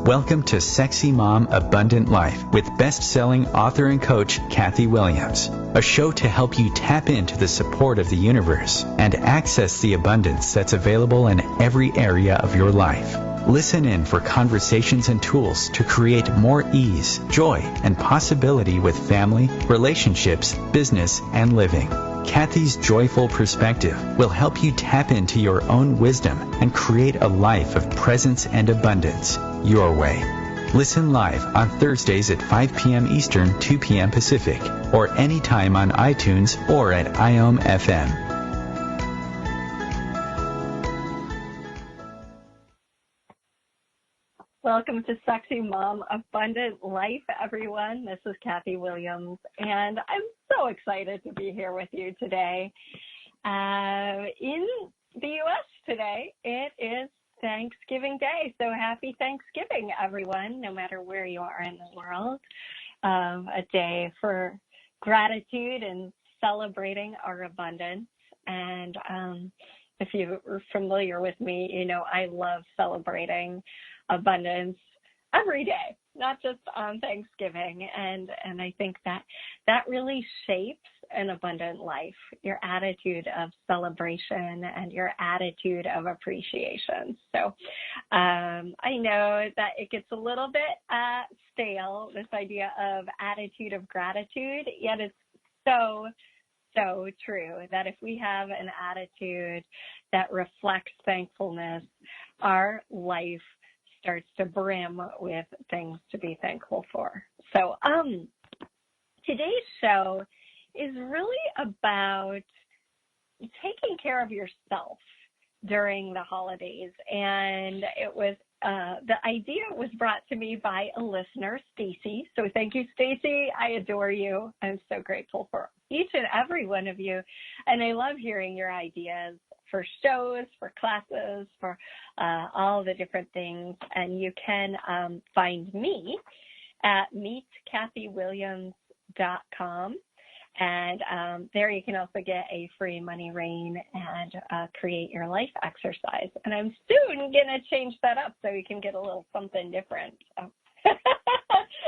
Welcome to Sexy Mom Abundant Life with best-selling author and coach Kathy Williams, a show to help you tap into the support of the universe and access the abundance that's available in every area of your life. Listen in for conversations and tools to create more ease, joy, and possibility with family, relationships, business, and living. Kathy's joyful perspective will help you tap into your own wisdom and create a life of presence and abundance your way. Listen live on Thursdays at 5 p.m. Eastern, 2 p.m. Pacific, or anytime on iTunes or at IOM FM. Welcome to Sexy Mom Abundant Life, everyone. This is Kathy Williams, and I'm so excited to be here with you today. In the U.S. today, it is Thanksgiving Day, so happy Thanksgiving, everyone, no matter where you are in the world. A day for gratitude and celebrating our abundance. And if you're familiar with me, you know I love celebrating abundance every day, not just on Thanksgiving. And I think that really shapes an abundant life, your attitude of celebration and your attitude of appreciation. So I know that it gets a little bit stale, this idea of attitude of gratitude, yet it's so true that if we have an attitude that reflects thankfulness, our life starts to brim with things to be thankful for. So today's show is really about taking care of yourself during the holidays. And it was the idea was brought to me by a listener, Stacy. So thank you, Stacy. I adore you. I'm so grateful for each and every one of you. And I love hearing your ideas for shows, for classes, for all the different things. And you can find me at meetkathywilliams.com. And there you can also get a free money rain and create your life exercise. And I'm soon going to change that up so you can get a little something different.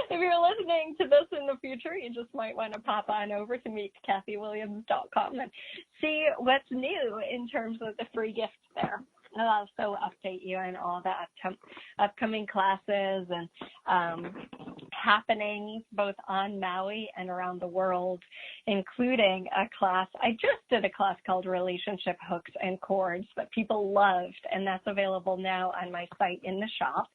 If you're listening to this in the future, you just might want to pop on over to meetkathywilliams.com and see what's new in terms of the free gifts there. I'll also update you on all the upcoming classes and happenings both on Maui and around the world, including a class. I just did a class called Relationship Hooks and Chords that people loved, and that's available now on my site in the shop.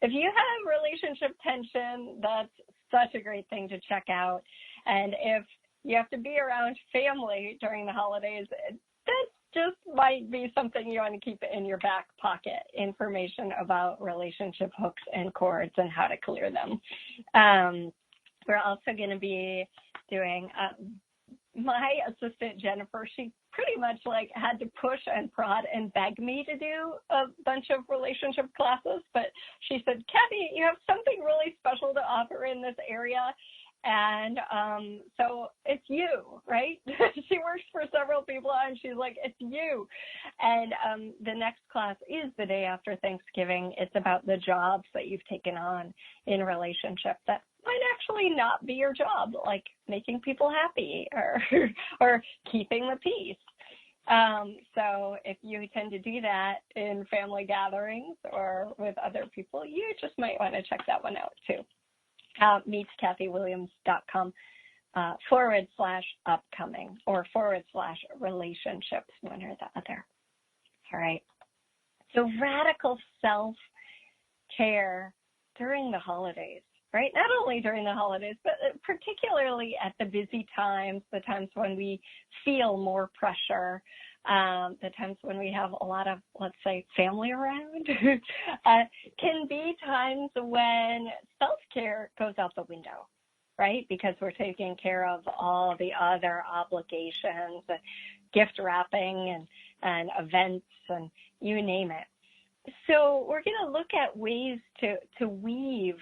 If you have relationship tension, that's such a great thing to check out. And if you have to be around family during the holidays, that's just might be something you want to keep in your back pocket, information about relationship hooks and cords and how to clear them. We're also going to be doing, my assistant, Jennifer, she pretty much had to push and prod and beg me to do a bunch of relationship classes, but she said, Kathy, you have something really special to offer in this area. And so it's you, right? She works for several people, and she's like, it's you. And the next class is the day after Thanksgiving. It's about the jobs that you've taken on in relationship that might actually not be your job, like making people happy or keeping the peace. So if you tend to do that in family gatherings or with other people, you just might want to check that one out too. meetkathywilliams.com /upcoming or /relationships, one or the other. All right. So radical self-care during the holidays, right? Not only during the holidays, but particularly at the busy times, the times when we feel more pressure, the times when we have a lot of, let's say, family around, can be times when self-care goes out the window, right? Because we're taking care of all the other obligations, gift wrapping and events and you name it. So we're going to look at ways to weave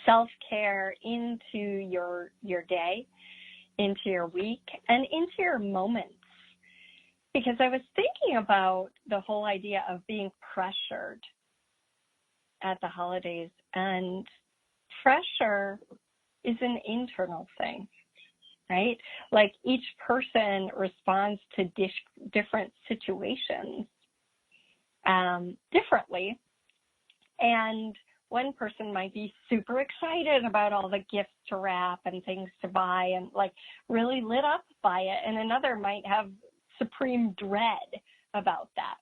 self-care into your day, into your week, and into your moments. Because I was thinking about the whole idea of being pressured at the holidays, and pressure is an internal thing, right? Like each person responds to different situations differently. And one person might be super excited about all the gifts to wrap and things to buy and like really lit up by it. And another might have supreme dread about that,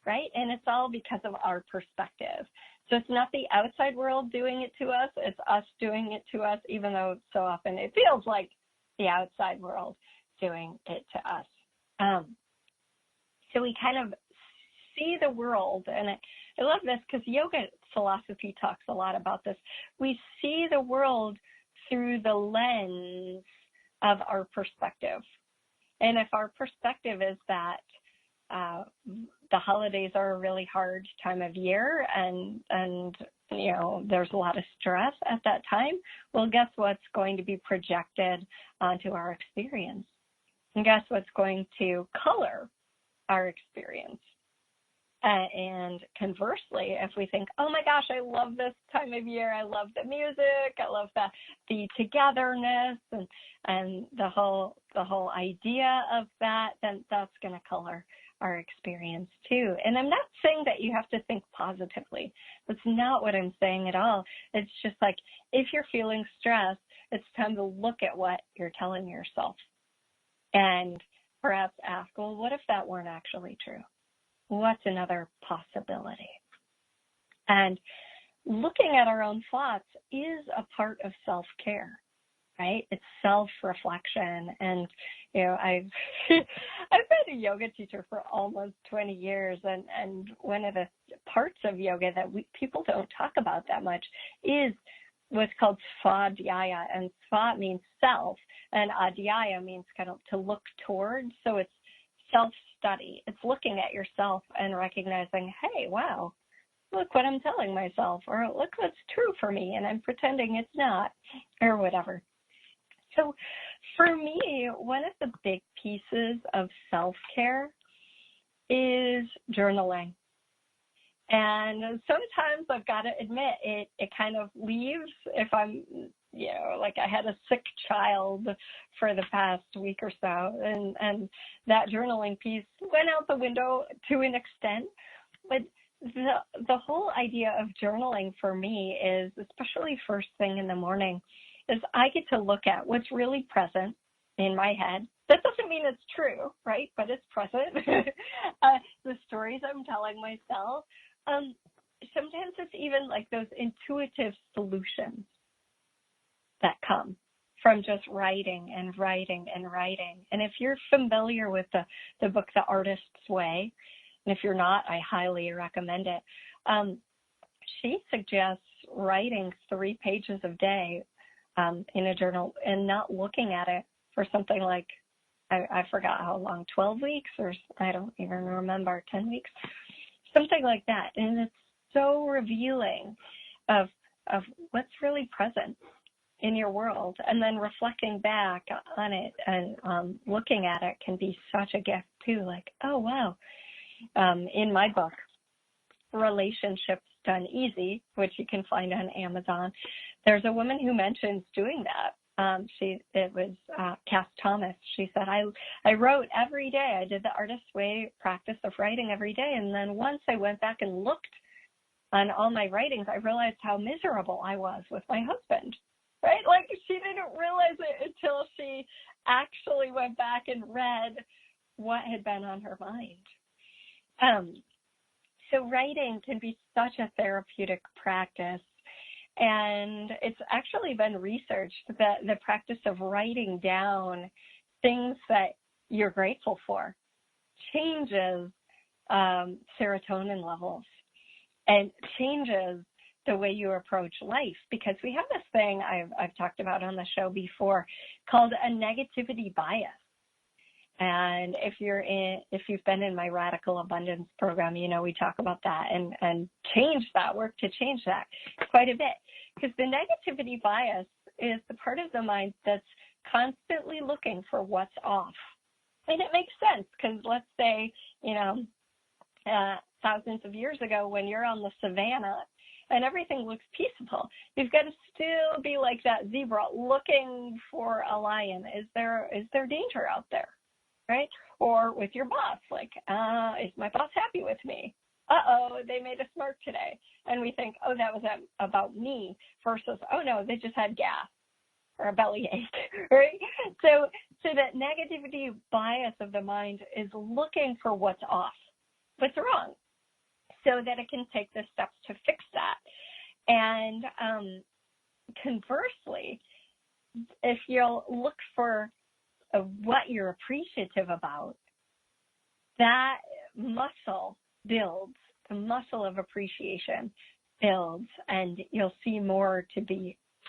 right? And it's all because of our perspective. So it's not the outside world doing it to us, it's us doing it to us, even though so often it feels like the outside world doing it to us. So we kind of see the world, and I love this because yoga philosophy talks a lot about this. We see the world through the lens of our perspective. And if our perspective is that the holidays are a really hard time of year and you know, there's a lot of stress at that time, well, guess what's going to be projected onto our experience? And guess what's going to color our experience? And conversely, if we think, oh my gosh, I love this time of year, I love the music, I love the togetherness and the whole idea of that, then that's going to color our experience too. And I'm not saying that you have to think positively. That's not what I'm saying at all. It's just like, if you're feeling stressed, it's time to look at what you're telling yourself and perhaps ask, well, what if that weren't actually true? What's another possibility? And looking at our own thoughts is a part of self-care, right? It's self-reflection. And, you know, I've been a yoga teacher for almost 20 years. And one of the parts of yoga that people don't talk about that much is what's called svadhyaya. And sva means self, and adhyaya means kind of to look towards. So it's self-study. It's looking at yourself and recognizing, hey, wow, look what I'm telling myself, or look what's true for me, and I'm pretending it's not, or whatever. So for me, one of the big pieces of self-care is journaling. And sometimes I've got to admit, it kind of leaves if I'm, you know, like I had a sick child for the past week or so, and that journaling piece went out the window to an extent. But the whole idea of journaling for me is, especially first thing in the morning, is I get to look at what's really present in my head. That doesn't mean it's true, right? But it's present. The stories I'm telling myself. Sometimes it's even like those intuitive solutions that come from just writing and writing and writing. And if you're familiar with the book, The Artist's Way, and if you're not, I highly recommend it. She suggests writing 3 pages a day in a journal and not looking at it for something like, I forgot how long, 12 weeks, or I don't even remember, 10 weeks, something like that. And it's so revealing of what's really present in your world, and then reflecting back on it and looking at it can be such a gift too. Like, oh wow. In my book, Relationships Done Easy, which you can find on Amazon, there's a woman who mentions doing that. It was Cass Thomas. She said, I wrote every day. I did the Artist's Way practice of writing every day, and then once I went back and looked on all my writings, I realized how miserable I was with my husband. Right? Like, she didn't realize it until she actually went back and read what had been on her mind. So writing can be such a therapeutic practice. And it's actually been researched that the practice of writing down things that you're grateful for changes serotonin levels and changes the way you approach life, because we have this thing I've talked about on the show before called a negativity bias. And if you've been in my Radical Abundance program, you know we talk about that and work to change that quite a bit. Because the negativity bias is the part of the mind that's constantly looking for what's off. And it makes sense, because let's say, thousands of years ago, when you're on the savannah and everything looks peaceful. You've got to still be like that zebra looking for a lion. Is there danger out there, right? Or with your boss, like, is my boss happy with me? They made a smirk today. And we think, oh, that was about me, versus, oh no, they just had gas or a belly ache, right? So that negativity bias of the mind is looking for what's off, what's wrong, so that it can take the steps to fix that. And conversely, if you'll look for what you're appreciative about, that muscle builds, the muscle of appreciation builds, and you'll see more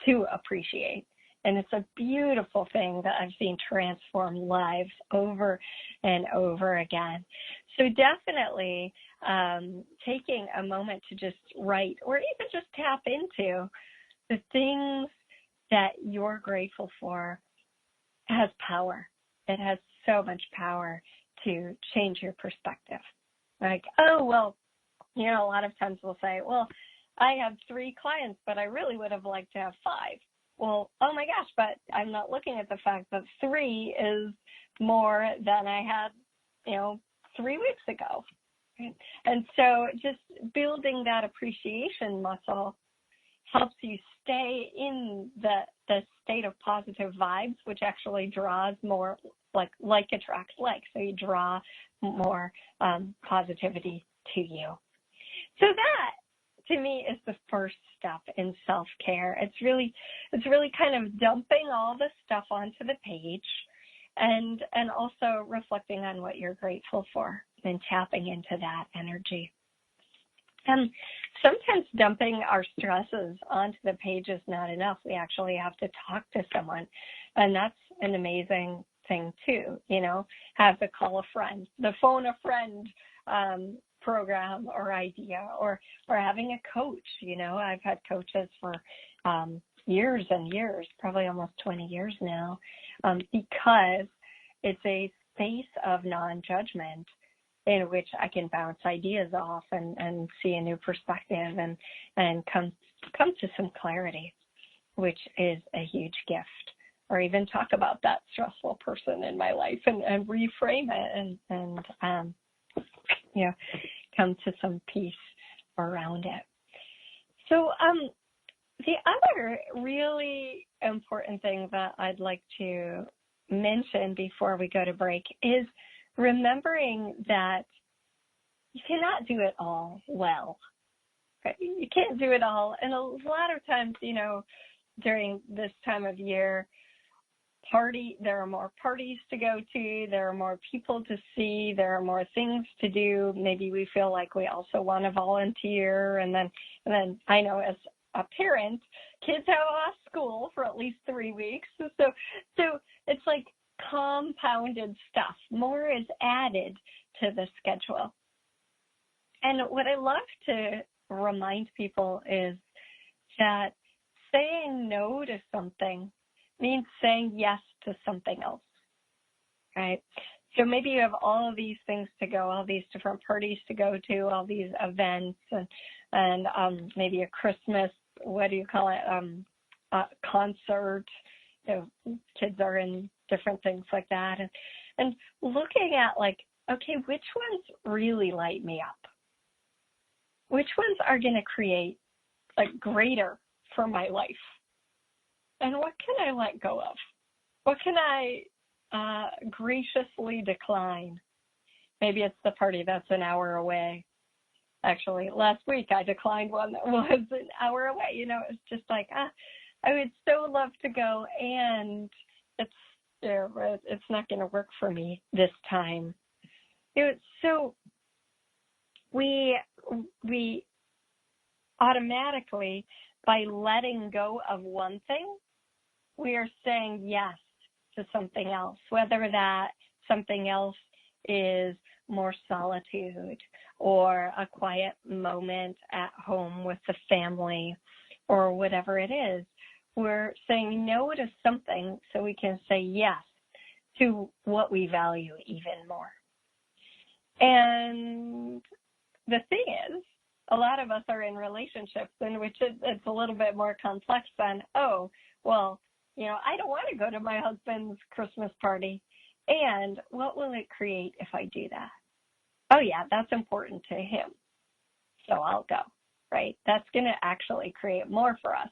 to appreciate. And it's a beautiful thing that I've seen transform lives over and over again. So definitely taking a moment to just write, or even just tap into the things that you're grateful for, has power. It has so much power to change your perspective. Like, oh, well, a lot of times we'll say, well, I have 3 clients, but I really would have liked to have 5. Well, oh my gosh, but I'm not looking at the fact that 3 is more than I had, 3 weeks ago. Right? And so just building that appreciation muscle helps you stay in the state of positive vibes, which actually draws more, like attracts like. So you draw more positivity to you. So that, to me, is the first step in self-care. It's really kind of dumping all the stuff onto the page, and also reflecting on what you're grateful for and tapping into that energy. And sometimes dumping our stresses onto the page is not enough. We actually have to talk to someone, and that's an amazing thing too. Have to call a friend, the phone a friend program or idea, or having a coach. I've had coaches for years and years, probably almost 20 years now, because it's a space of non-judgment in which I can bounce ideas off and see a new perspective and come to some clarity, which is a huge gift. Or even talk about that stressful person in my life and reframe it and come to some peace around it. So the other really important thing that I'd like to mention before we go to break is remembering that you cannot do it all well. Right? You can't do it all. And a lot of times, during this time of year, there are more parties to go to, there are more people to see, there are more things to do. Maybe we feel like we also want to volunteer, and then I know as a parent, kids have off school for at least 3 weeks. So it's like compounded stuff. More is added to the schedule. And what I love to remind people is that saying no to something means saying yes to something else, right? So maybe you have all of these things to go, all these different parties to go to, all these events, and maybe a Christmas, concert. Kids are in different things like that, and looking at okay, which ones really light me up? Which ones are going to create greater for my life? And what can I let go of? What can I graciously decline? Maybe it's the party that's an hour away. Actually, last week I declined one that was an hour away. It's just I would so love to go, and it's not going to work for me this time. So we automatically, by letting go of one thing, we are saying yes to something else, whether that something else is more solitude or a quiet moment at home with the family or whatever it is. We're saying no to something so we can say yes to what we value even more. And the thing is, a lot of us are in relationships in which it's a little bit more complex than, oh, well, I don't want to go to my husband's Christmas party. And what will it create if I do that? Oh, yeah, that's important to him. So I'll go, right? That's going to actually create more for us.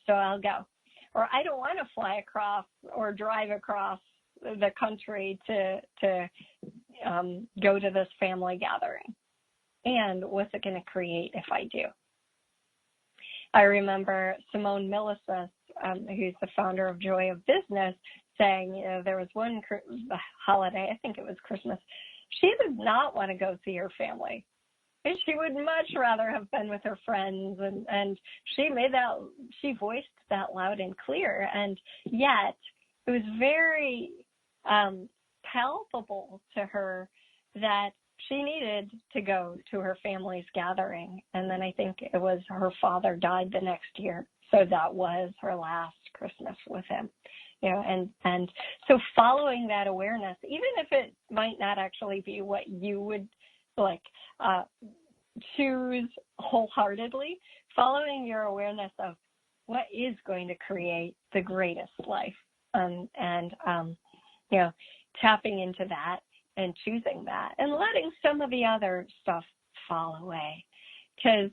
So I'll go. Or I don't want to fly across or drive across the country to go to this family gathering. And what's it going to create if I do? I remember Simone Milasas, who's the founder of Joy of Business, saying there was one holiday, I think it was Christmas, she did not want to go see her family. She would much rather have been with her friends, and she voiced that loud and clear, and yet it was very palpable to her that she needed to go to her family's gathering. And then I think it was her father died the next year, so that was her last Christmas with him. And so following that awareness, even if it might not actually be what you would choose wholeheartedly, following your awareness of what is going to create the greatest life, and tapping into that and choosing that and letting some of the other stuff fall away. Because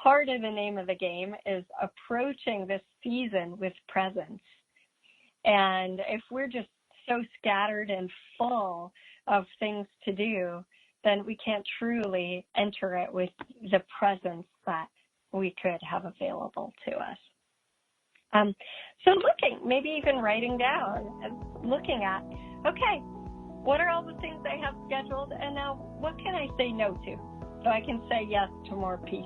part of the name of the game is approaching this season with presence. And if we're just so scattered and full of things to do, then we can't truly enter it with the presence that we could have available to us. So maybe even writing down and looking at, okay, what are all the things I have scheduled, and now what can I say no to so I can say yes to more peace?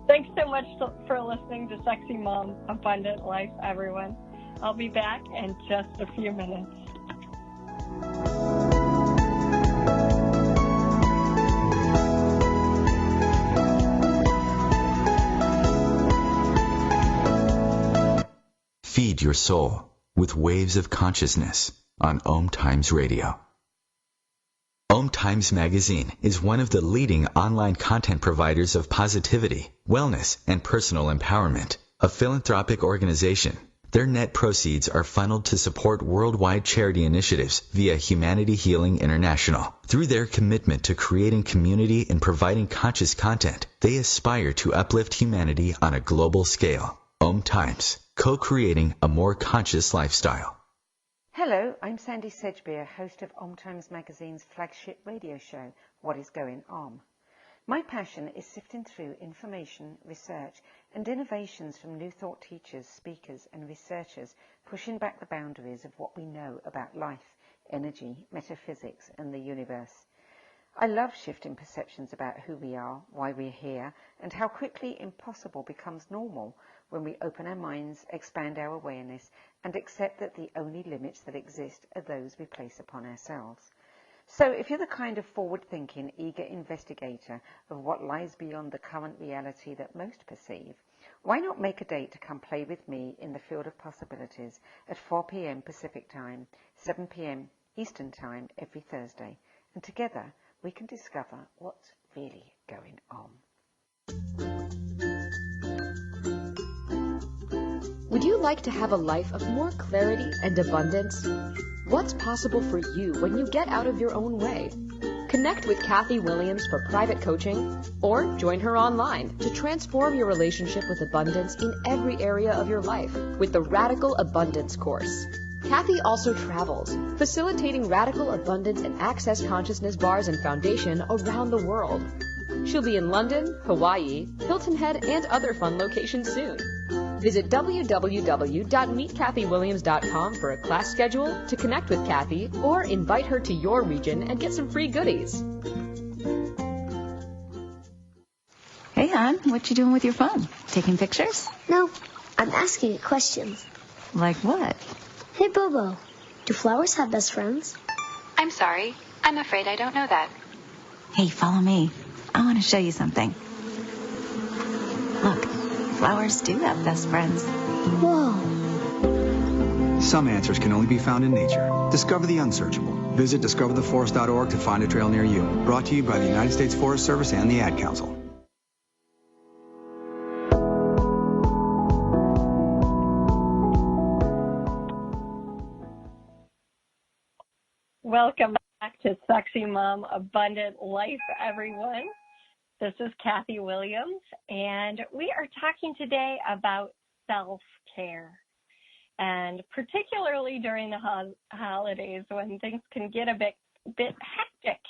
Thanks so much for listening to Sexy Mom, Abundant Life, everyone. I'll be back in just a few minutes. Feed your soul with waves of consciousness on OMTimes Radio. OMTimes Magazine is one of the leading online content providers of positivity, wellness, and personal empowerment. A philanthropic organization, their net proceeds are funneled to support worldwide charity initiatives via Humanity Healing International. Through their commitment to creating community and providing conscious content, they aspire to uplift humanity on a global scale. OMTimes, co-creating a more conscious lifestyle. Hello, I'm Sandy Sedgbeer, host of OMTimes Magazine's flagship radio show, What is Going On? My passion is sifting through information, research, and innovations from new thought teachers, speakers, and researchers pushing back the boundaries of what we know about life, energy, metaphysics, and the universe. I love shifting perceptions about who we are, why we're here, and how quickly impossible becomes normal when we open our minds, expand our awareness, and accept that the only limits that exist are those we place upon ourselves. So if you're the kind of forward-thinking, eager investigator of what lies beyond the current reality that most perceive, why not make a date to come play with me in the field of possibilities at 4 p.m. Pacific Time, 7 p.m. Eastern Time every Thursday, and together we can discover what's really going on. Would you like to have a life of more clarity and abundance? What's possible for you when you get out of your own way? Connect with Kathy Williams for private coaching, or join her online to transform your relationship with abundance in every area of your life with the Radical Abundance course. Kathy also travels, facilitating radical abundance and access consciousness bars and foundation around the world. She'll be in London, Hawaii, Hilton Head, and other fun locations soon. Visit www.meetkathywilliams.com for a class schedule, to connect with Kathy, or invite her to your region and get some free goodies. Hey, hon, what you doing with your phone? Taking pictures? No, I'm asking it questions. Like what? Hey, Bobo, do flowers have best friends? I'm sorry. I'm afraid I don't know that. Hey, follow me. I want to show you something. Look, flowers do have best friends. Whoa. Some answers can only be found in nature. Discover the unsearchable. Visit discovertheforest.org to find a trail near you. Brought to you by the United States Forest Service and the Ad Council. Welcome back to Sexy Mom Abundant Life, everyone. This is Kathy Williams, and we are talking today about self-care. And particularly during the holidays when things can get a bit hectic.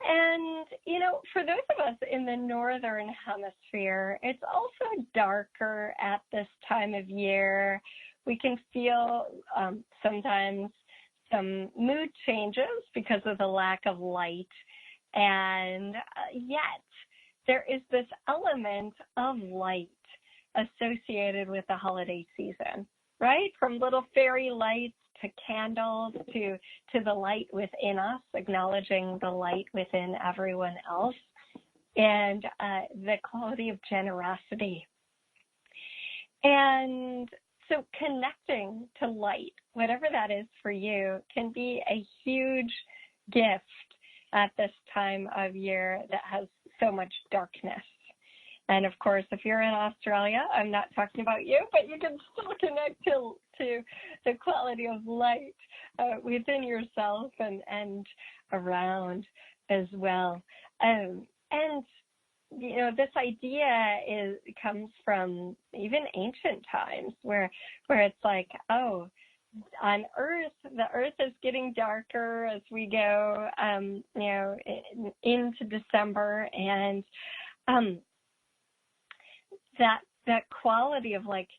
And, you know, for those of us in the Northern Hemisphere, it's also darker at this time of year. We can feel sometimes some mood changes because of the lack of light. And yet there is this element of light associated with the holiday season. Right? From little fairy lights to candles to the light within us, acknowledging the light within everyone else, and the quality of generosity. And so connecting to light, whatever that is for you, can be a huge gift at this time of year that has so much darkness. And of course, if you're in Australia, I'm not talking about you, but you can still connect to the quality of light within yourself and around as well. And you know, this idea comes from even ancient times, where it's like, oh, on Earth, the Earth is getting darker as we go, you know, into December, and that quality of like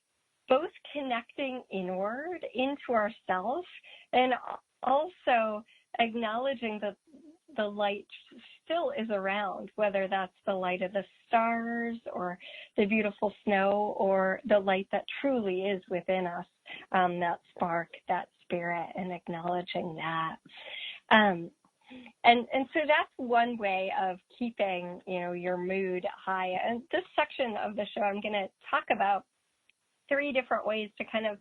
both connecting inward into ourselves and also acknowledging that the light still is around, whether that's the light of the stars or the beautiful snow or the light that truly is within us, that spark, that spirit, and acknowledging that. And so that's one way of keeping, you know, your mood high. And this section of the show, I'm going to talk about 3 different ways to kind of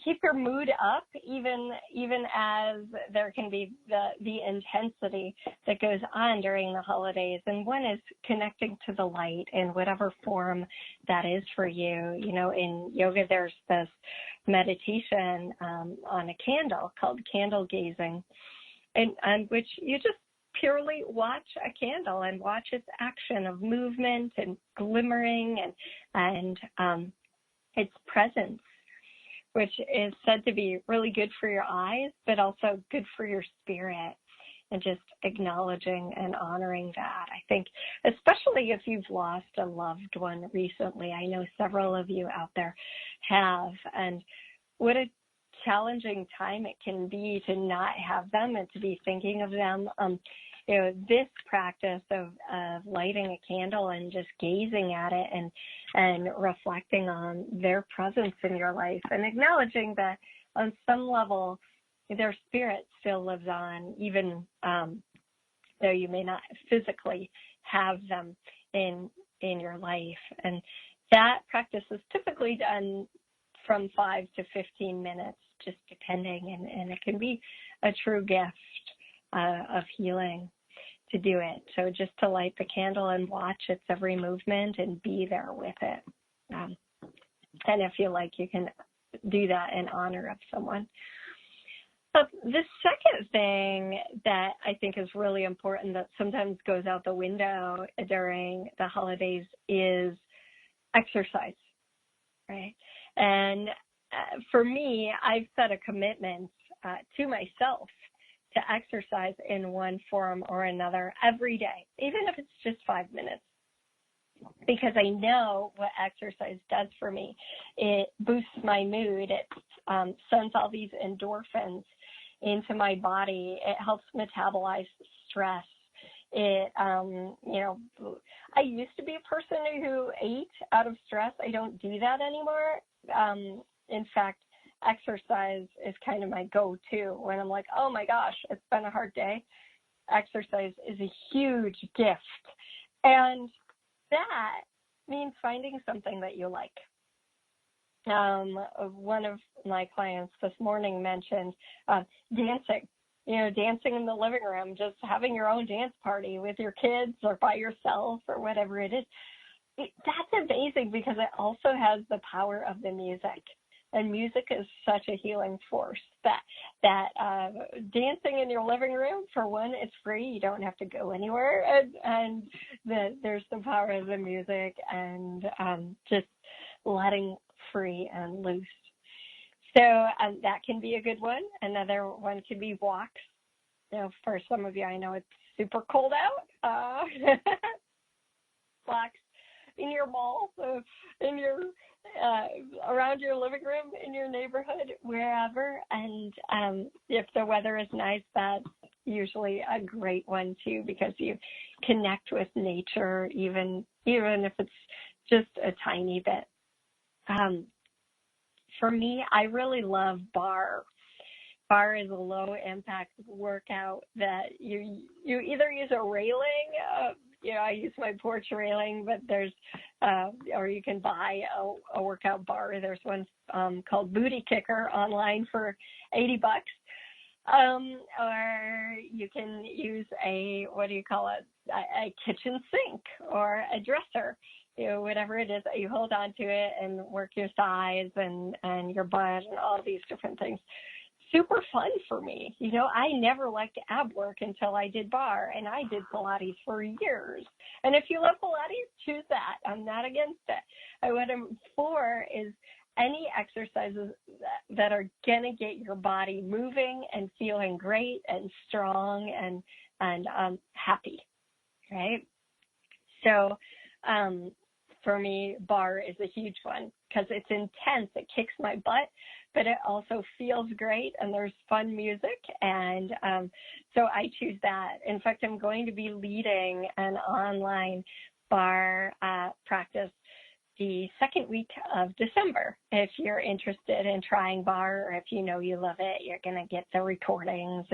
keep your mood up, even as there can be the intensity that goes on during the holidays. And one is connecting to the light in whatever form that is for you. You know, in yoga, there's this meditation on a candle called candle gazing, and which you just purely watch a candle and watch its action of movement and glimmering and its presence, which is said to be really good for your eyes, but also good for your spirit, and just acknowledging and honoring that. I think, especially if you've lost a loved one recently, I know several of you out there have, and what a challenging time it can be to not have them and to be thinking of them. You know, this practice of lighting a candle and just gazing at it and reflecting on their presence in your life and acknowledging that on some level their spirit still lives on, even though you may not physically have them in your life. And that practice is typically done from 5 to 15 minutes, just depending, and it can be a true gift of healing to do it. So just to light the candle and watch its every movement and be there with it. And if you like, you can do that in honor of someone. But the second thing that I think is really important that sometimes goes out the window during the holidays is exercise, right? And for me, I've set a commitment to myself to exercise in one form or another every day, even if it's just 5 minutes, because I know what exercise does for me. It boosts my mood. It sends all these endorphins into my body. It helps metabolize stress. It, you know, I used to be a person who ate out of stress. I don't do that anymore. In fact, exercise is kind of my go-to when I'm like, oh my gosh, it's been a hard day. Exercise is a huge gift. And that means finding something that you like. One of my clients this morning mentioned dancing. dancing in the living room, just having your own dance party with your kids or by yourself or whatever it is. That's amazing because it also has the power of the music. And music is such a healing force that dancing in your living room, for one, it's free. You don't have to go anywhere. And there's the power of the music and just letting free and loose. So that can be a good one. Another one could be walks. For some of you, I know it's super cold out. Walks in your mall, in your around your living room, in your neighborhood, wherever. And if the weather is nice, that's usually a great one too, because you connect with nature, even if it's just a tiny bit. For me, I really love barre. Barre is a low impact workout that you either use a railing, I use my porch railing, but there's, or you can buy a workout bar. There's one called Booty Kicker online for $80. Or you can use a kitchen sink or a dresser, whatever it is that you hold on to it and work your thighs and your butt and all these different things. Super fun for me. I never liked ab work until I did barre, and I did Pilates for years. And if you love Pilates, choose that. I'm not against it. What I'm for is any exercises that are going to get your body moving and feeling great and strong and happy, right? So for me, barre is a huge one because it's intense. It kicks my butt, but it also feels great, and there's fun music, and so I choose that. In fact, I'm going to be leading an online barre practice the second week of December. If you're interested in trying barre, or if you love it, you're going to get the recordings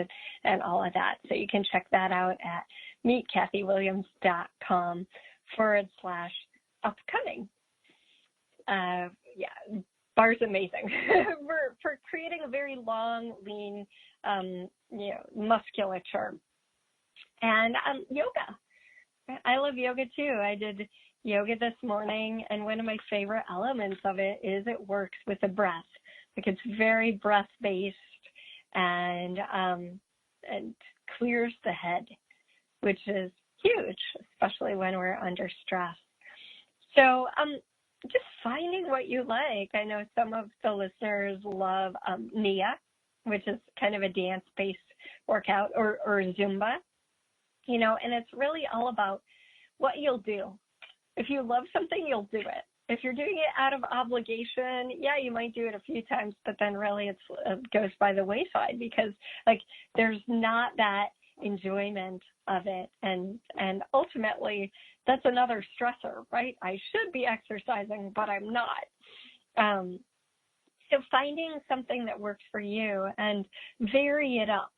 and all of that. So you can check that out at meetkathywilliams.com/upcoming. Barre's amazing for creating a very long, lean, musculature. And yoga. I love yoga too. I did yoga this morning, and one of my favorite elements of it is it works with the breath. Like, it's very breath-based and clears the head, which is huge, especially when we're under stress. So just finding what you like. I know some of the listeners love Nia, which is kind of a dance-based workout, or Zumba, and it's really all about what you'll do. If you love something, you'll do it. If you're doing it out of obligation, you might do it a few times, but then really it goes by the wayside because, there's not that enjoyment of it. And ultimately, that's another stressor, right? I should be exercising, but I'm not. So finding something that works for you and vary it up,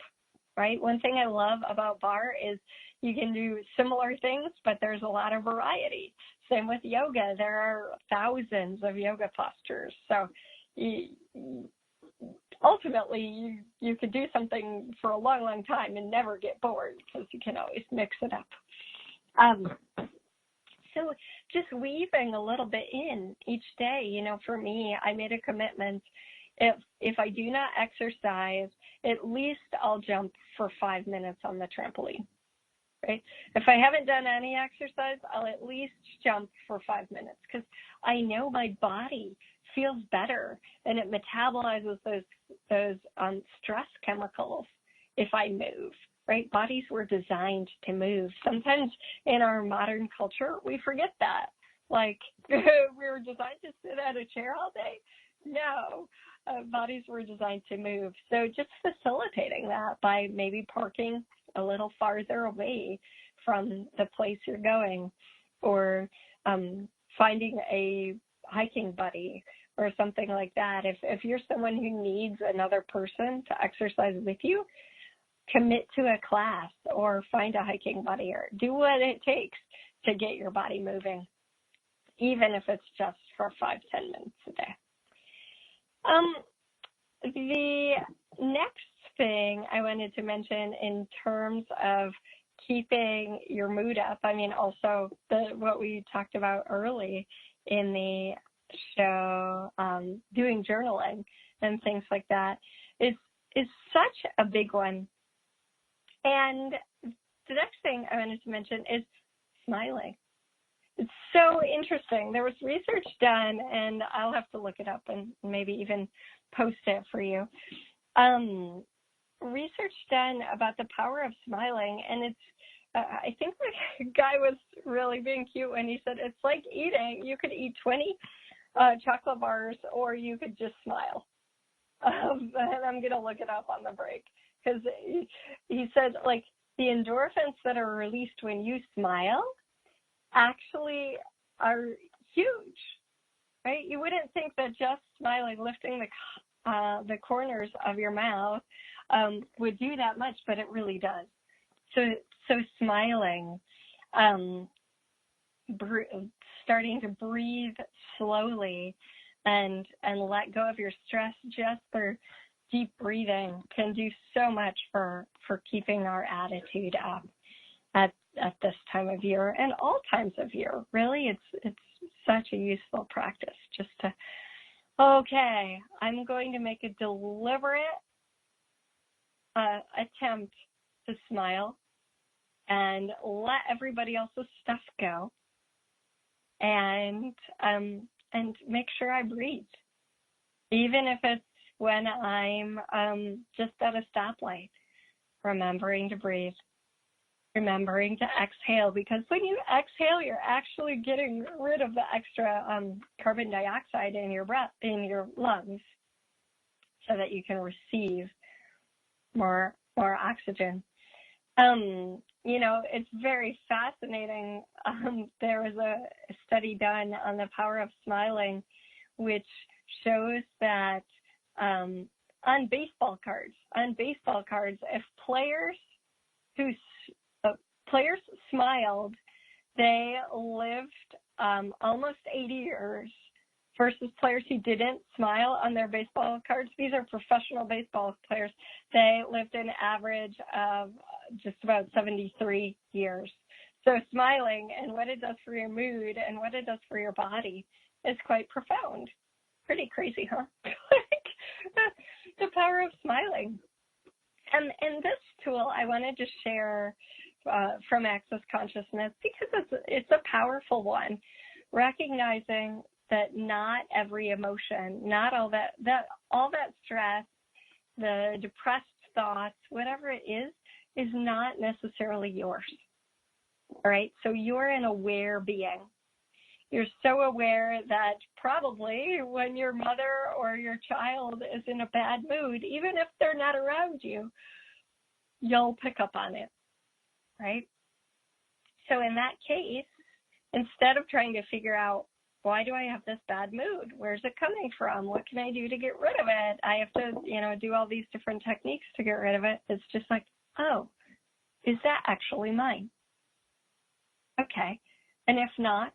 right? One thing I love about barre is you can do similar things, but there's a lot of variety. Same with yoga. There are thousands of yoga postures. So ultimately, you could do something for a long, long time and never get bored because you can always mix it up. So just weaving a little bit in each day, for me, I made a commitment. If I do not exercise, at least I'll jump for 5 minutes on the trampoline, right? If I haven't done any exercise, I'll at least jump for 5 minutes because I know my body feels better and it metabolizes those stress chemicals if I move, right? Bodies were designed to move. Sometimes in our modern culture, we forget that. We were designed to sit at a chair all day. No, bodies were designed to move. So just facilitating that by maybe parking a little farther away from the place you're going, or finding a hiking buddy or something like that. If you're someone who needs another person to exercise with you, commit to a class or find a hiking buddy or do what it takes to get your body moving, even if it's just for 5-10 minutes a day. The next thing I wanted to mention in terms of keeping your mood up, I mean, also what we talked about early in the show, doing journaling and things like that, is such a big one. And the next thing I wanted to mention is smiling. It's so interesting. There was research done, and I'll have to look it up and maybe even post it for you. Research done about the power of smiling, and it's, I think the guy was really being cute when he said it's like eating. You could eat 20 chocolate bars, or you could just smile. And I'm going to look it up on the break, because he said, like, the endorphins that are released when you smile actually are huge, right? You wouldn't think that just smiling, lifting the corners of your mouth would do that much, but it really does. So smiling, starting to breathe slowly and let go of your stress just for deep breathing can do so much for keeping our attitude up at this time of year and all times of year. Really, it's such a useful practice just to, okay, I'm going to make a deliberate attempt to smile and let everybody else's stuff go, and make sure I breathe, even if it's when I'm just at a stoplight, remembering to breathe, remembering to exhale, because when you exhale, you're actually getting rid of the extra carbon dioxide in your breath, in your lungs, so that you can receive more oxygen. You know, it's very fascinating. There was a study done on the power of smiling, which shows that on baseball cards, if players smiled, they lived almost 80 years, versus players who didn't smile on their baseball cards. These are professional baseball players. They lived an average of just about 73 years. So smiling and what it does for your mood and what it does for your body is quite profound. Pretty crazy, huh? The power of smiling. And this tool I wanted to share from Access Consciousness because it's a powerful one, recognizing that not every emotion, not all that stress, the depressed thoughts, whatever it is not necessarily yours. All right, so you're an aware being. You're so aware that probably when your mother or your child is in a bad mood, even if they're not around you, you'll pick up on it, right? So in that case, instead of trying to figure out, why do I have this bad mood? Where's it coming from? What can I do to get rid of it? I have to, do all these different techniques to get rid of it. It's just like, oh, is that actually mine? Okay. And if not,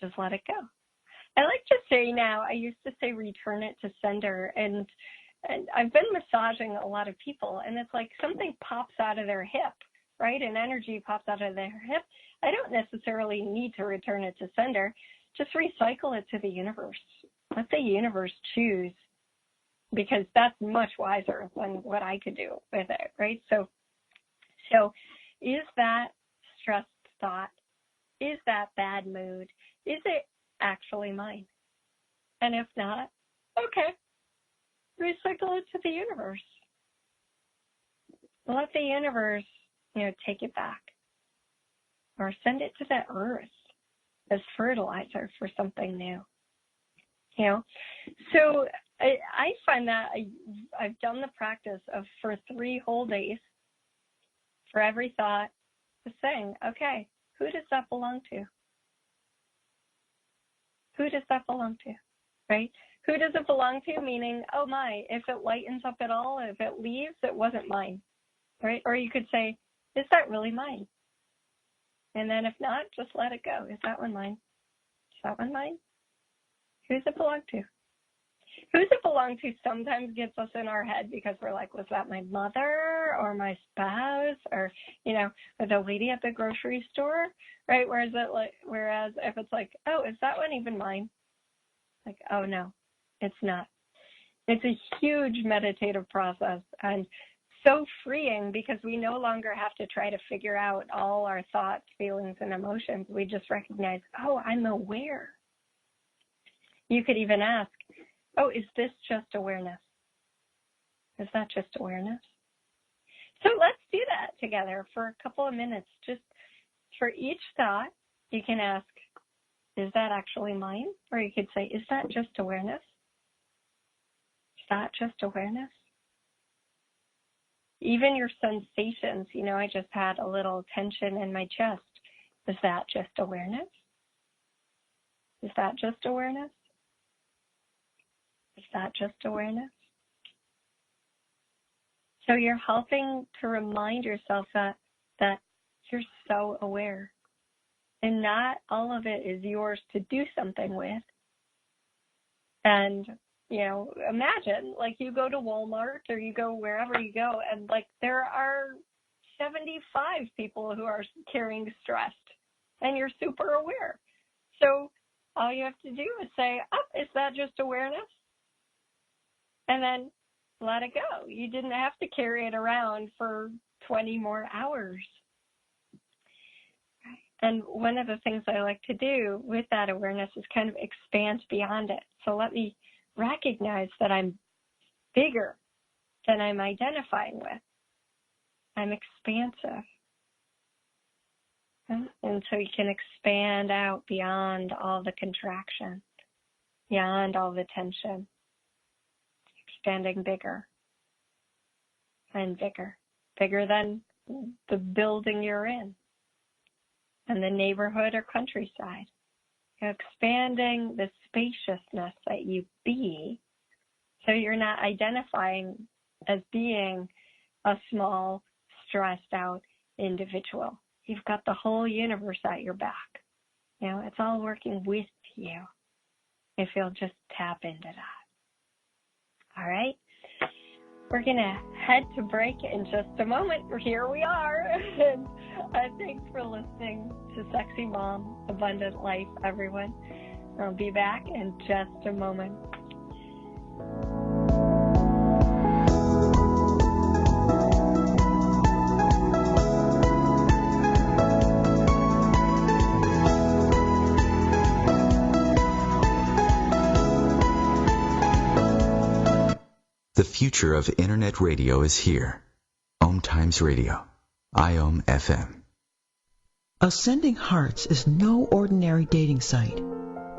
just let it go. I like to say now, I used to say return it to sender, and I've been massaging a lot of people, and it's like something pops out of their hip, right? An energy pops out of their hip. I don't necessarily need to return it to sender. Just recycle it to the universe. Let the universe choose, because that's much wiser than what I could do with it, right? So is that stressed thought, is that bad mood, is it actually mine? And if not, okay, recycle it to the universe. Let the universe, take it back, or send it to the earth as fertilizer for something new. So I find that I've done the practice of, for 3 whole days, for every thought, just saying, okay, who does that belong to? Who does that belong to, right? Who does it belong to? Meaning, oh my, if it lightens up at all, if it leaves, it wasn't mine, right? Or you could say, is that really mine? And then if not, just let it go. Is that one mine? Is that one mine? Who does it belong to? who's it belong to sometimes gets us in our head because we're like, was that my mother or my spouse or, or the lady at the grocery store, right? Whereas if it's like, oh, is that one even mine? Like, oh no, it's not. It's a huge meditative process and so freeing because we no longer have to try to figure out all our thoughts, feelings, and emotions. We just recognize, oh, I'm aware. You could even ask, oh, is this just awareness? Is that just awareness? So let's do that together for a couple of minutes. Just for each thought, you can ask, is that actually mine? Or you could say, is that just awareness? Is that just awareness? Even your sensations, I just had a little tension in my chest. Is that just awareness? Is that just awareness? Is that just awareness? So you're helping to remind yourself that you're so aware. And not all of it is yours to do something with. And, imagine, like, you go to Walmart or you go wherever you go, and, like, there are 75 people who are carrying stressed, and you're super aware. So all you have to do is say, oh, is that just awareness? And then let it go. You didn't have to carry it around for 20 more hours. And one of the things I like to do with that awareness is kind of expand beyond it. So let me recognize that I'm bigger than I'm identifying with. I'm expansive. And so you can expand out beyond all the contraction, beyond all the tension, expanding bigger and bigger, bigger than the building you're in and the neighborhood or countryside. Expanding the spaciousness that you be, so you're not identifying as being a small, stressed out individual. You've got the whole universe at your back. It's all working with you if you'll just tap into that. All right? We're going to head to break in just a moment. Here we are. And thanks for listening to Sexy Mom, Abundant Life, everyone. I'll be back in just a moment. The future of Internet radio is here. OMTimes Radio. IOM FM. Ascending Hearts is no ordinary dating site,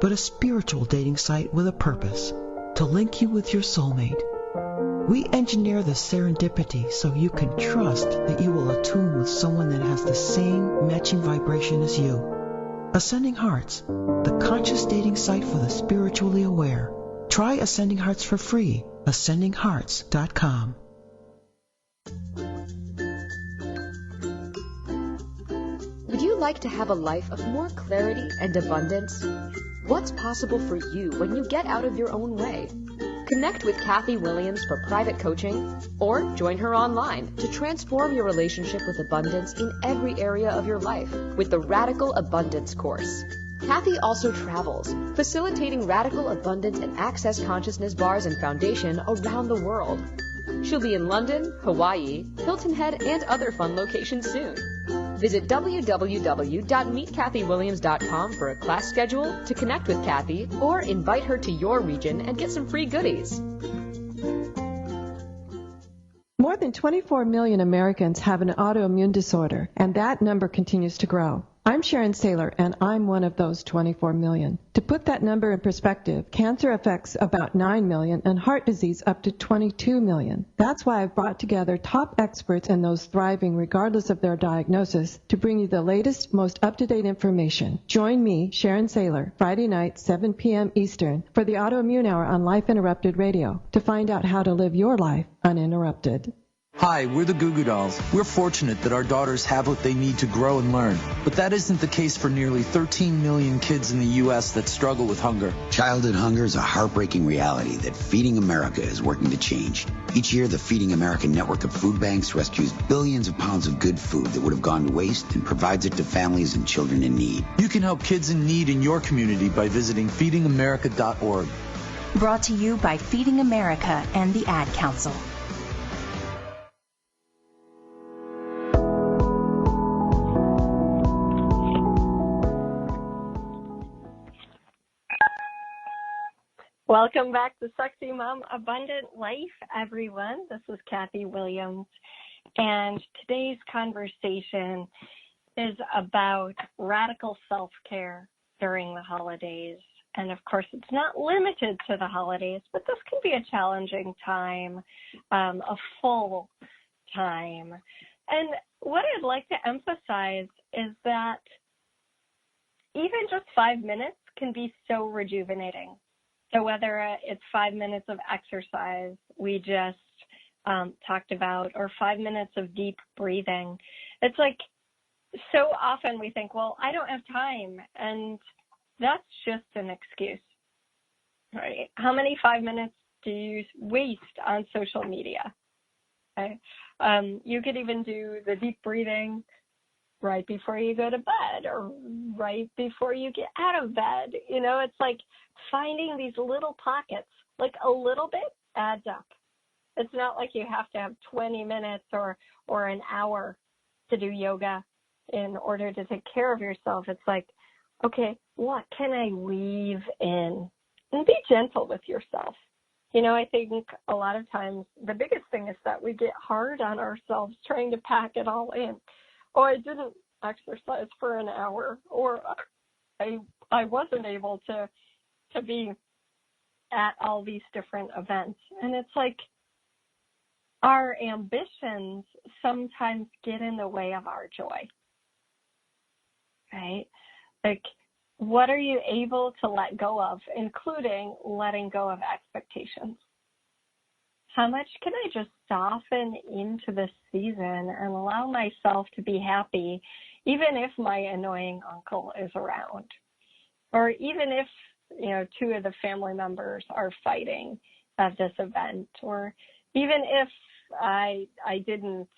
but a spiritual dating site with a purpose, to link you with your soulmate. We engineer the serendipity so you can trust that you will attune with someone that has the same matching vibration as you. Ascending Hearts, the conscious dating site for the spiritually aware. Try Ascending Hearts for free. AscendingHearts.com. Would you like to have a life of more clarity and abundance? What's possible for you when you get out of your own way? Connect with Kathy Williams for private coaching, or join her online to transform your relationship with abundance in every area of your life with the Radical Abundance course. Kathy also travels, facilitating radical abundance and access consciousness bars and foundation around the world. She'll be in London, Hawaii, Hilton Head, and other fun locations soon. Visit www.meetkathywilliams.com for a class schedule, to connect with Kathy, or invite her to your region and get some free goodies. More than 24 million Americans have an autoimmune disorder, and that number continues to grow. I'm Sharon Saylor, and I'm one of those 24 million. To put that number in perspective, cancer affects about 9 million and heart disease up to 22 million. That's why I've brought together top experts and those thriving regardless of their diagnosis to bring you the latest, most up-to-date information. Join me, Sharon Saylor, Friday night, 7 p.m. Eastern, for the Autoimmune Hour on Life Interrupted Radio to find out how to live your life uninterrupted. Hi, we're the Goo Goo Dolls. We're fortunate that our daughters have what they need to grow and learn. But that isn't the case for nearly 13 million kids in the U.S. that struggle with hunger. Childhood hunger is a heartbreaking reality that Feeding America is working to change. Each year, the Feeding America network of food banks rescues billions of pounds of good food that would have gone to waste and provides it to families and children in need. You can help kids in need in your community by visiting feedingamerica.org. Brought to you by Feeding America and the Ad Council. Welcome back to Sexy Mom Abundant Life, everyone. This is Kathy Williams, and today's conversation is about radical self-care during the holidays. And of course, it's not limited to the holidays, but this can be a challenging time, a full time. And what I'd like to emphasize is that even just 5 minutes can be so rejuvenating. So whether it's 5 minutes of exercise we just talked about, or 5 minutes of deep breathing, it's like so often we think, well, I don't have time, and that's just an excuse, right? How many 5 minutes do you waste on social media? Okay? You could even do the deep breathing right before you go to bed or right before you get out of bed. You know, it's like finding these little pockets, like a little bit adds up. It's not like you have to have 20 minutes or an hour to do yoga in order to take care of yourself. It's like, okay, what can I weave in? And be gentle with yourself. You know, I think a lot of times the biggest thing is that we get hard on ourselves trying to pack it all in. Oh, I didn't exercise for an hour, or I wasn't able to be at all these different events. And it's like our ambitions sometimes get in the way of our joy, right? Like, what are you able to let go of, including letting go of expectations? How much can I just soften into this season and allow myself to be happy, even if my annoying uncle is around? Or even if, you know, 2 of the family members are fighting at this event, or even if I didn't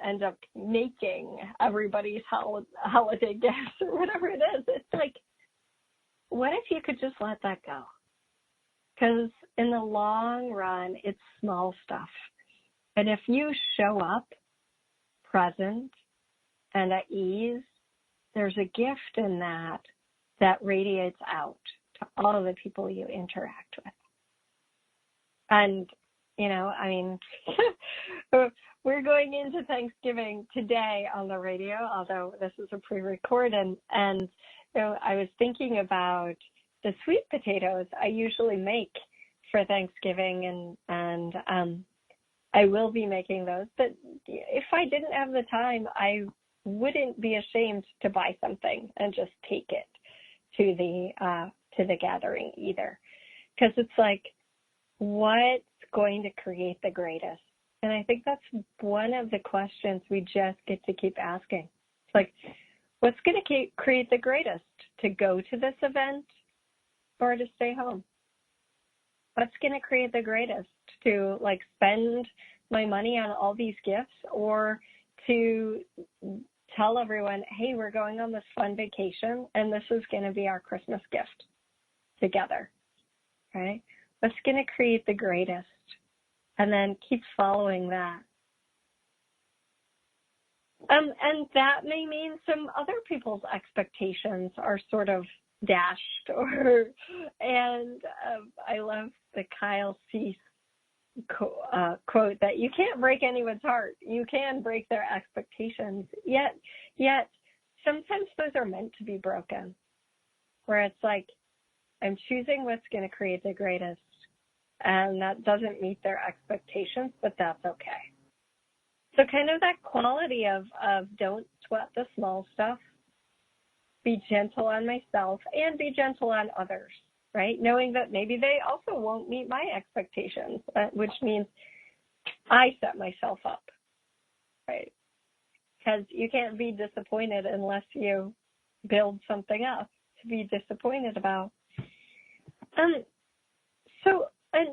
end up making everybody's holiday gifts or whatever it is. It's like, what if you could just let that go? Because in the long run, it's small stuff. And if you show up present and at ease, there's a gift in that radiates out to all of the people you interact with. And, you know, I mean, we're going into Thanksgiving today on the radio, although this is a pre-record. And you know, I was thinking about the sweet potatoes I usually make for Thanksgiving, and I will be making those. But if I didn't have the time, I wouldn't be ashamed to buy something and just take it to the gathering either, because it's like, what's going to create the greatest? And I think that's one of the questions we just get to keep asking. It's like, what's going to create the greatest? To go to this event or to stay home? What's going to create the greatest? To like spend my money on all these gifts, or to tell everyone, hey, we're going on this fun vacation and this is going to be our Christmas gift together, right? What's going to create the greatest? And then keep following that. And that may mean some other people's expectations are sort of dashed, and I love the Kyle Cease quote that you can't break anyone's heart. You can break their expectations. Yet sometimes those are meant to be broken, where it's like, I'm choosing what's going to create the greatest, and that doesn't meet their expectations, but that's okay. So kind of that quality of don't sweat the small stuff, be gentle on myself and be gentle on others, right? Knowing that maybe they also won't meet my expectations, which means I set myself up right? Because you can't be disappointed unless you build something up to be disappointed about. So, and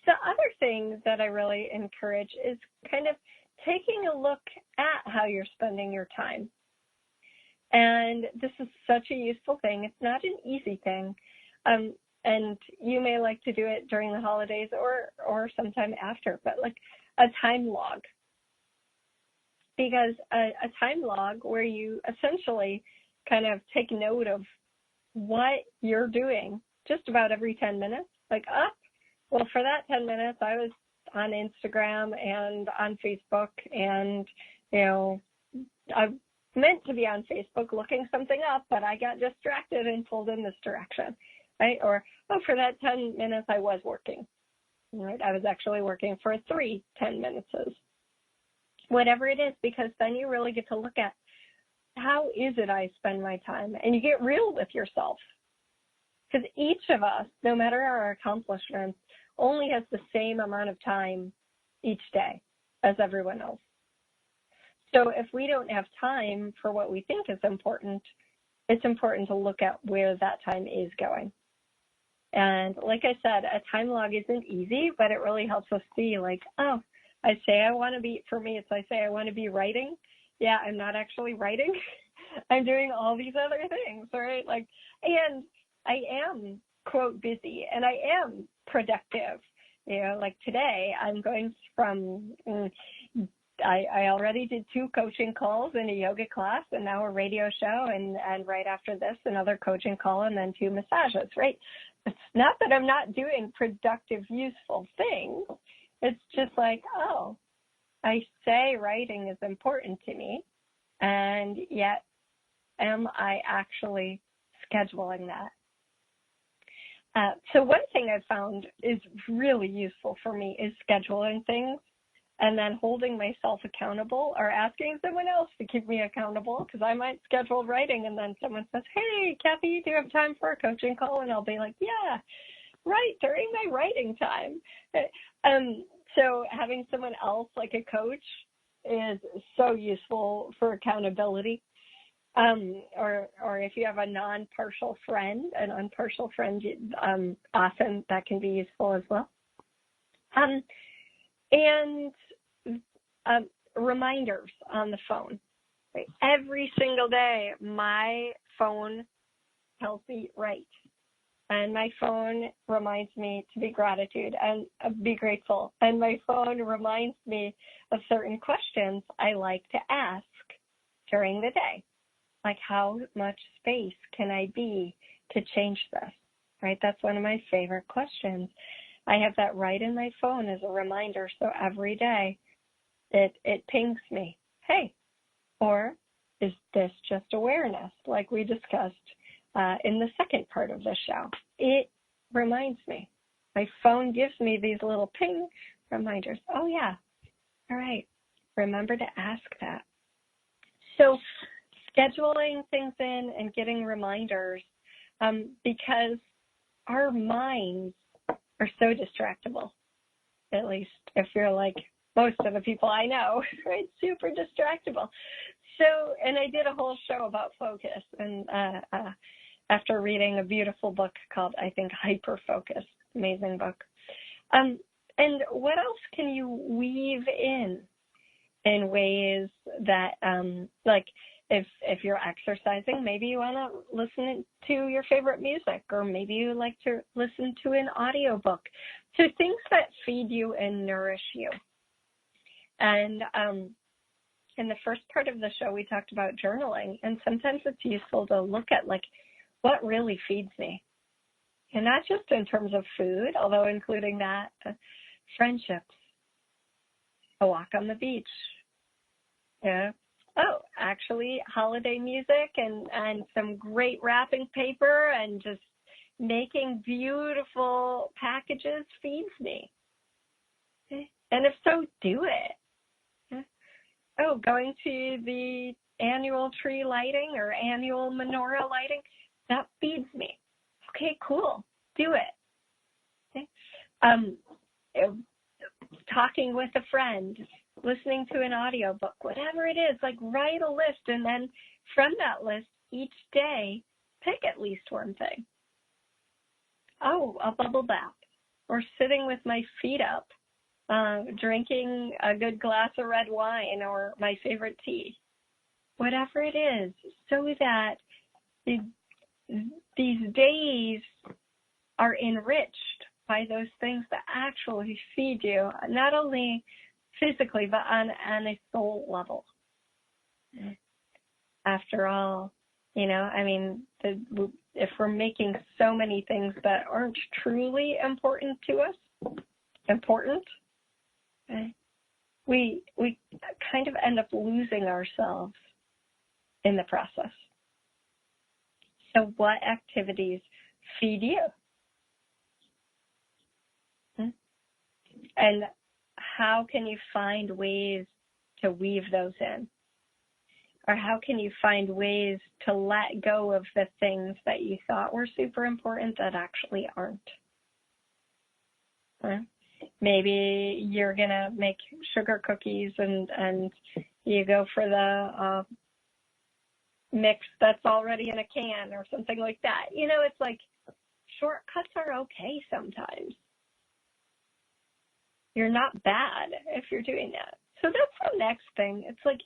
the other thing that I really encourage is kind of taking a look at how you're spending your time. And this is such a useful thing. It's not an easy thing. And you may like to do it during the holidays or sometime after, but like a time log. Because a time log where you essentially kind of take note of what you're doing just about every 10 minutes. Like, well, for that 10 minutes, I was on Instagram and on Facebook, and, I meant to be on Facebook looking something up, but I got distracted and pulled in this direction, right? Or, for that 10 minutes, I was working, right? I was actually working for 3 10 minutes. Whatever it is, because then you really get to look at how is it I spend my time, and you get real with yourself. Because each of us, no matter our accomplishments, only has the same amount of time each day as everyone else. So if we don't have time for what we think is important, it's important to look at where that time is going. And like I said, a time log isn't easy, but it really helps us see like, I say I want to be, for me, it's I say I want to be writing. Yeah, I'm not actually writing. I'm doing all these other things, right? Like, and I am, quote, busy, and I am productive. Like today, I'm going from, I already did 2 coaching calls and a yoga class, and now a radio show, and right after this, another coaching call, and then 2 massages, right? It's not that I'm not doing productive, useful things. It's just like, I say writing is important to me, and yet am I actually scheduling that? So one thing I've found is really useful for me is scheduling things and then holding myself accountable or asking someone else to keep me accountable, because I might schedule writing and then someone says, hey, Kathy, do you have time for a coaching call? And I'll be like, yeah, right, during my writing time. So having someone else like a coach is so useful for accountability. Or if you have a non-partial friend, often that can be useful as well. And reminders on the phone. Right? Every single day, my phone tells me write. And my phone reminds me to be gratitude and be grateful. And my phone reminds me of certain questions I like to ask during the day. Like, how much space can I be to change this? Right? That's one of my favorite questions. I have that right in my phone as a reminder. So every day it pings me. Hey, or is this just awareness like we discussed in the second part of the show? It reminds me. My phone gives me these little ping reminders. Oh, yeah. All right. Remember to ask that. So scheduling things in and getting reminders, because our minds are so distractible, at least if you're like most of the people I know, right? Super distractible. So, and I did a whole show about focus, and after reading a beautiful book called, I think, Hyper Focus, amazing book. And what else can you weave in ways that, like, if you're exercising, maybe you want to listen to your favorite music, or maybe you like to listen to an audiobook. So things that feed you and nourish you. And in the first part of the show, we talked about journaling, and sometimes it's useful to look at, like, what really feeds me. And not just in terms of food, although including that, friendships, a walk on the beach, yeah. Oh, actually, holiday music and some great wrapping paper and just making beautiful packages feeds me. And if so, do it. Oh, going to the annual tree lighting or annual menorah lighting, that feeds me. Okay, cool. Do it. Okay. Talking with a friend, listening to an audiobook, whatever it is, like write a list, and then from that list each day, pick at least one thing. Oh, a bubble bath, or sitting with my feet up, drinking a good glass of red wine or my favorite tea, whatever it is, so that these days are enriched by those things that actually feed you, not only physically, but on a soul level. After all, if we're making so many things that aren't truly important to us, we kind of end up losing ourselves in the process. So what activities feed you? And how can you find ways to weave those in? Or how can you find ways to let go of the things that you thought were super important that actually aren't? Maybe you're going to make sugar cookies and you go for the mix that's already in a can or something like that. It's like shortcuts are okay sometimes. You're not bad if you're doing that. So that's the next thing. It's like,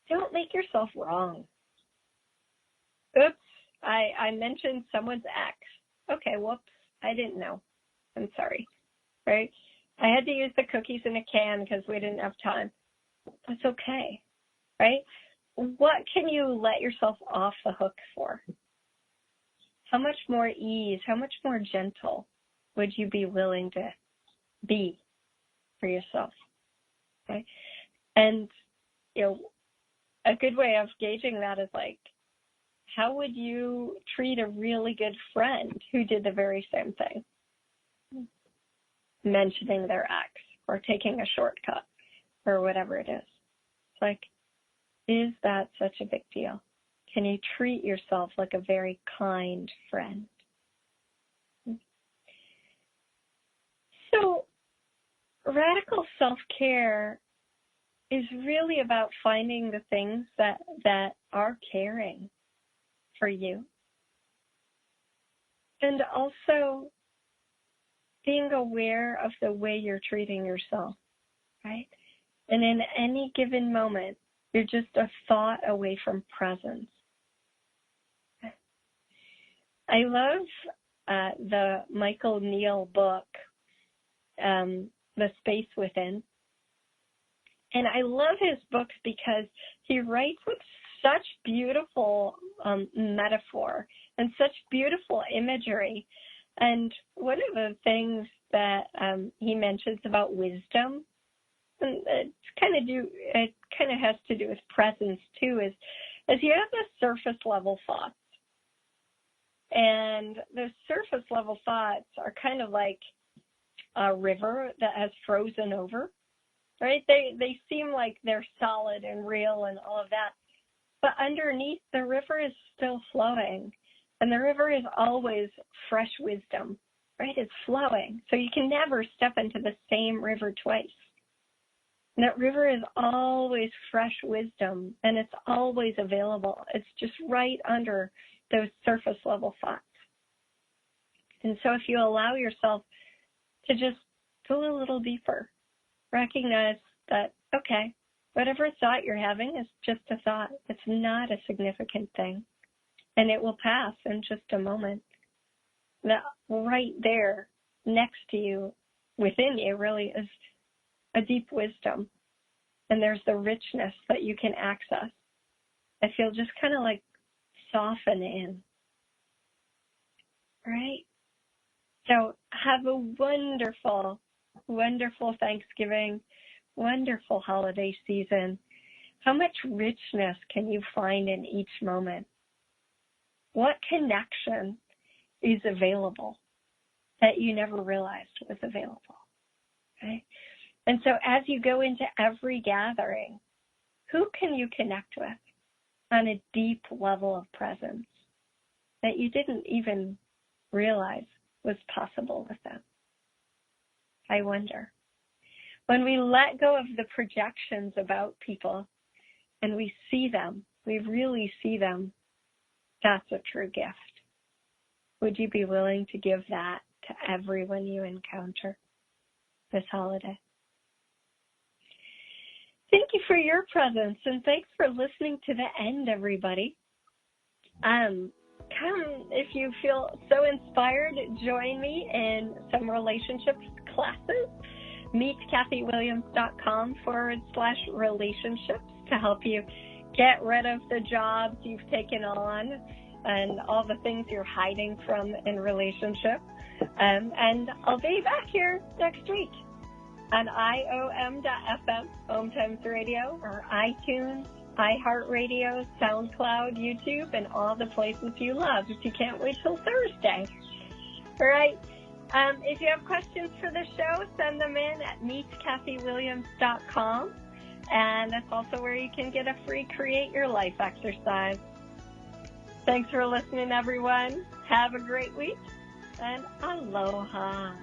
don't make yourself wrong. Oops, I mentioned someone's ex. Okay, whoops, I didn't know. I'm sorry, right? I had to use the cookies in a can because we didn't have time. That's okay, right? What can you let yourself off the hook for? How much more ease, how much more gentle would you be willing to be for yourself? Okay? And, a good way of gauging that is like, how would you treat a really good friend who did the very same thing? Mentioning their ex or taking a shortcut or whatever it is. It's like, is that such a big deal? Can you treat yourself like a very kind friend? So, radical self-care is really about finding the things that are caring for you. And also being aware of the way you're treating yourself, right? And in any given moment, you're just a thought away from presence. I love the Michael Neal book, The Space Within. And I love his books because he writes with such beautiful metaphor and such beautiful imagery. And one of the things that he mentions about wisdom, and it kind of has to do with presence too, is you have the surface level thoughts. And the surface level thoughts are kind of like a river that has frozen over. Right? They seem like they're solid and real and all of that. But underneath, the river is still flowing. And the river is always fresh wisdom, right? It's flowing. So you can never step into the same river twice. And that river is always fresh wisdom, and it's always available. It's just right under those surface level thoughts. And so if you allow yourself to just go a little deeper, recognize that, okay, whatever thought you're having is just a thought. It's not a significant thing. And it will pass in just a moment. That right there next to you, within you, really is a deep wisdom. And there's the richness that you can access. I feel just kind of like soften in. Right? So have a wonderful, wonderful Thanksgiving, wonderful holiday season. How much richness can you find in each moment? What connection is available that you never realized was available? Okay? And so as you go into every gathering, who can you connect with on a deep level of presence that you didn't even realize was possible with them? I wonder. When we let go of the projections about people and we see them, we really see them, that's a true gift. Would you be willing to give that to everyone you encounter this holiday? Thank you for your presence, and thanks for listening to the end, everybody. Come, if you feel so inspired, join me in some relationships classes. MeetKathyWilliams.com/relationships to help you get rid of the jobs you've taken on and all the things you're hiding from in relationships. And I'll be back here next week on IOM.FM, OMTimes Radio, or iTunes, iHeartRadio, SoundCloud, YouTube, and all the places you love if you can't wait till Thursday. All right. If you have questions for the show, send them in at meetkathy.williams.com. And that's also where you can get a free Create Your Life exercise. Thanks for listening, everyone. Have a great week, and aloha.